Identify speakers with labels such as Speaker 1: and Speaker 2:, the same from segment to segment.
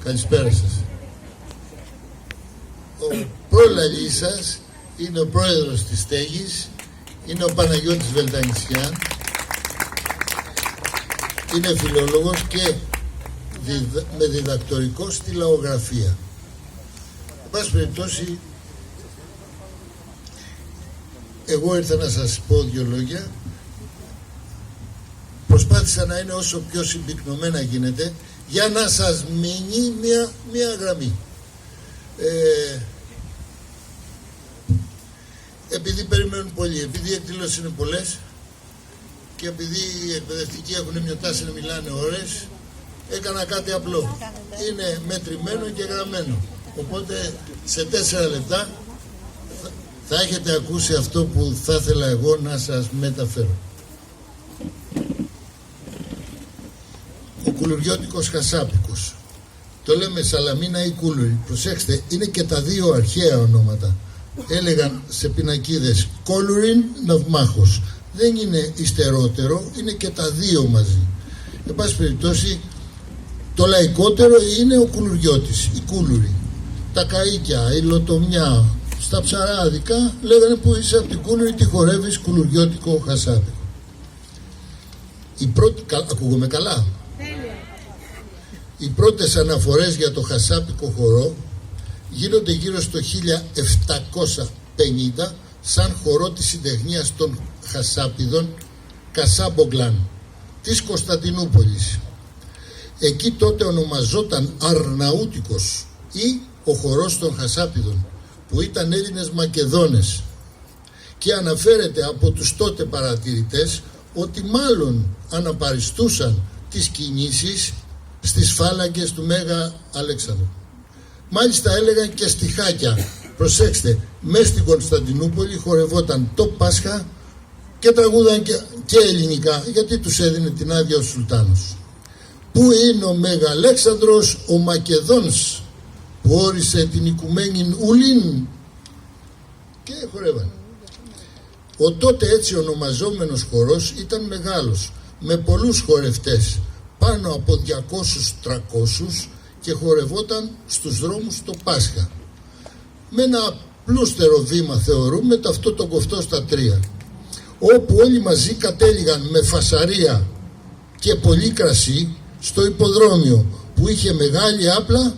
Speaker 1: Καλησπέρα σας. Ο προλαλής σας είναι ο πρόεδρος της Στέγης, είναι ο Παναγιώτης Βελτανησιάν, είναι φιλόλογος και με διδακτορικό στη λαογραφία. Εν πάση περιπτώσει, εγώ ήρθα να σας πω δύο λόγια. Προσπάθησα να είναι όσο πιο συμπυκνωμένα γίνεται για να σας μείνει μια γραμμή. Επειδή περιμένουν πολλοί, επειδή οι εκδηλώσεις είναι πολλές και επειδή οι εκπαιδευτικοί έχουν μια τάση να μιλάνε ώρες, έκανα κάτι απλό. Είναι μετρημένο και γραμμένο. Οπότε σε 4 λεπτά θα έχετε ακούσει αυτό που θα ήθελα εγώ να σας μεταφέρω. Ο κουλουριώτικος χασάπικος. Το λέμε Σαλαμίνα ή Κούλουρη. Προσέξτε, είναι και τα δύο αρχαία ονόματα. Έλεγαν σε πινακίδες Κόλουριν Ναυμάχος. Δεν είναι υστερότερο, είναι και τα δύο μαζί. Εν πάση περιπτώσει, το λαϊκότερο είναι ο κουλουριώτης, η Κούλουρη. Τα καΐκια, η λοτομιά, στα ψαράδικα λέγανε που είσαι από την Κούλουρη, τη χορεύεις κουλουριώτικο χασάπικο. Ακούγομαι καλά. Οι πρώτες αναφορές για το χασάπικο χορό γίνονται γύρω στο 1750 σαν χορό της συντεχνίας των Χασάπιδων Κασάμπογκλαν της Κωνσταντινούπολης. Εκεί τότε ονομαζόταν Αρναούτικος ή ο χορός των Χασάπιδων, που ήταν Έλληνες Μακεδόνες, και αναφέρεται από τους τότε παρατηρητές ότι μάλλον αναπαριστούσαν τις κινήσεις στις φάλαγγες του Μέγα Αλέξανδρου. Μάλιστα έλεγαν και στιχάκια. Προσέξτε, μέσα στην Κωνσταντινούπολη χορευόταν το Πάσχα και τραγούδαν και ελληνικά, γιατί τους έδινε την άδεια ο Σουλτάνος. Πού είναι ο Μέγα Αλέξανδρος, ο Μακεδόνς, που όρισε την οικουμένην ουλήν, και χορεύαν. Ο τότε έτσι ονομαζόμενος χορός ήταν μεγάλος, με πολλούς χορευτές, πάνω από 200-300, και χορευόταν στους δρόμους το Πάσχα. Με ένα πλούστερο βήμα θεωρούμε αυτό το κοφτό στα 3, όπου όλοι μαζί κατέληγαν με φασαρία και πολύ κρασί στο υποδρόμιο, που είχε μεγάλη άπλα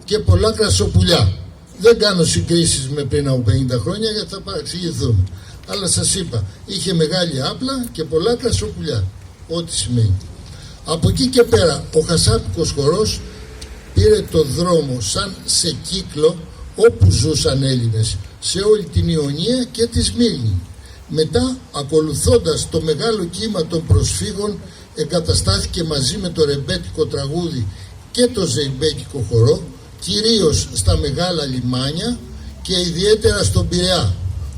Speaker 1: και πολλά κρασοπουλιά. Δεν κάνω συγκρίσεις με πριν από 50 χρόνια γιατί θα παραξηγηθούμε. Αλλά σας είπα, είχε μεγάλη άπλα και πολλά κρασοπουλιά, ό,τι σημαίνει. Από εκεί και πέρα ο χασάπικος χορός πήρε το δρόμο σαν σε κύκλο όπου ζούσαν Έλληνες, σε όλη την Ιωνία και τη Σμύρνη. Μετά, ακολουθώντας το μεγάλο κύμα των προσφύγων, εγκαταστάθηκε μαζί με το ρεμπέτικο τραγούδι και το ζεϊμπέκικο χορό, κυρίως στα μεγάλα λιμάνια και ιδιαίτερα στον Πειραιά,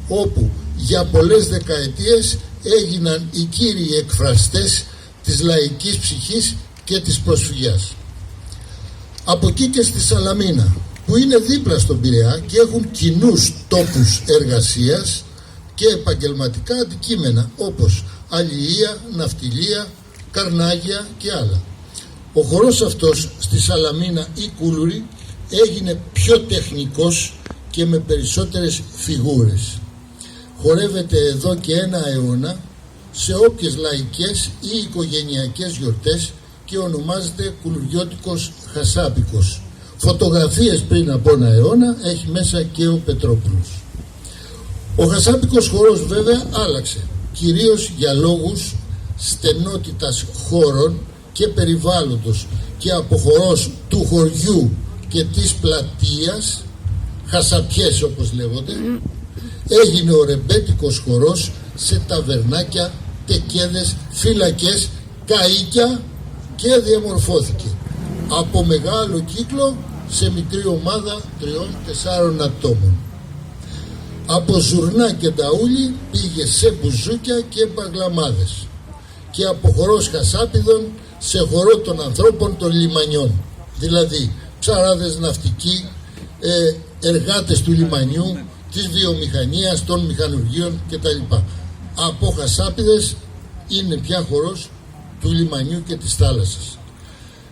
Speaker 1: όπου για πολλές δεκαετίες έγιναν οι κύριοι εκφραστές της λαϊκής ψυχής και της προσφυγιάς. Από εκεί και στη Σαλαμίνα, που είναι δίπλα στον Πειραιά και έχουν κοινούς τόπους εργασίας και επαγγελματικά αντικείμενα, όπως αλληλεία, ναυτιλία, καρνάγια και άλλα. Ο χορός αυτός στη Σαλαμίνα ή Κούλουρη έγινε πιο τεχνικός και με περισσότερες φιγούρες. Χορεύεται εδώ και 1 αιώνα σε όποιες λαϊκές ή οικογενειακές γιορτές και ονομάζεται κουλουριώτικος χασάπικος. Φωτογραφίες πριν από 1 αιώνα έχει μέσα και ο Πετρόπουλος. Ο χασάπικος χορός βέβαια άλλαξε, κυρίως για λόγους στενότητας χώρων και περιβάλλοντος, και από χορός του χωριού και της πλατείας, χασαπιές όπως λέγονται, έγινε ο ρεμπέτικος χορός σε ταβερνάκια, τεκέδες, φυλακές, καΐκια, και διαμορφώθηκε από μεγάλο κύκλο σε μικρή ομάδα 3-4 ατόμων. Από ζουρνά και ταούλι πήγε σε μπουζούκια και μπαγλαμάδες, και από χορός χασάπιδων σε χορό των ανθρώπων των λιμανιών, δηλαδή ψαράδες, ναυτικοί, εργάτες του λιμανιού, της βιομηχανίας, των μηχανουργίων κτλ. Από χασάπιδες είναι πια χορός του λιμανιού και της θάλασσας.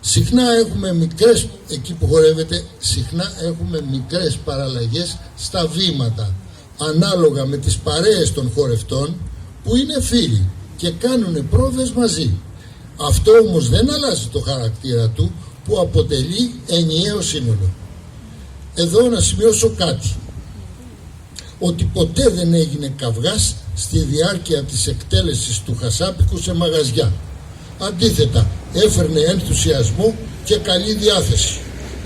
Speaker 1: Συχνά έχουμε μικρές, εκεί που χορεύεται, συχνά έχουμε μικρές παραλλαγές στα βήματα, ανάλογα με τις παρέες των χορευτών που είναι φίλοι και κάνουν πρόβες μαζί. Αυτό όμως δεν αλλάζει το χαρακτήρα του που αποτελεί ενιαίο σύνολο. Εδώ να σημειώσω κάτι, ότι ποτέ δεν έγινε καυγάς στη διάρκεια της εκτέλεσης του Χασάπικου σε μαγαζιά. Αντίθετα, έφερνε ενθουσιασμό και καλή διάθεση,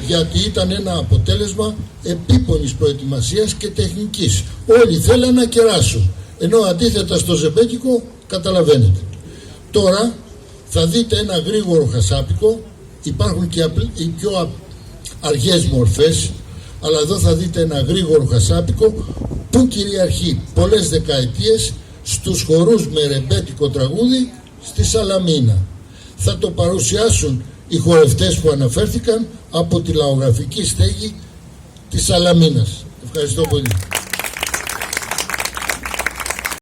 Speaker 1: γιατί ήταν ένα αποτέλεσμα επίπονης προετοιμασίας και τεχνικής. Όλοι θέλαν να κεράσουν, ενώ αντίθετα στο ζεμπέκικο, καταλαβαίνετε. Τώρα θα δείτε ένα γρήγορο Χασάπικο, υπάρχουν και οι πιο αργές μορφές, αλλά εδώ θα δείτε ένα γρήγορο Χασάπικο που κυριαρχεί πολλές δεκαετίες στους χορούς με ρεμπέτικο τραγούδι στη Σαλαμίνα. Θα το παρουσιάσουν οι χορευτές που αναφέρθηκαν από τη λαογραφική στέγη της Σαλαμίνας. Ευχαριστώ πολύ.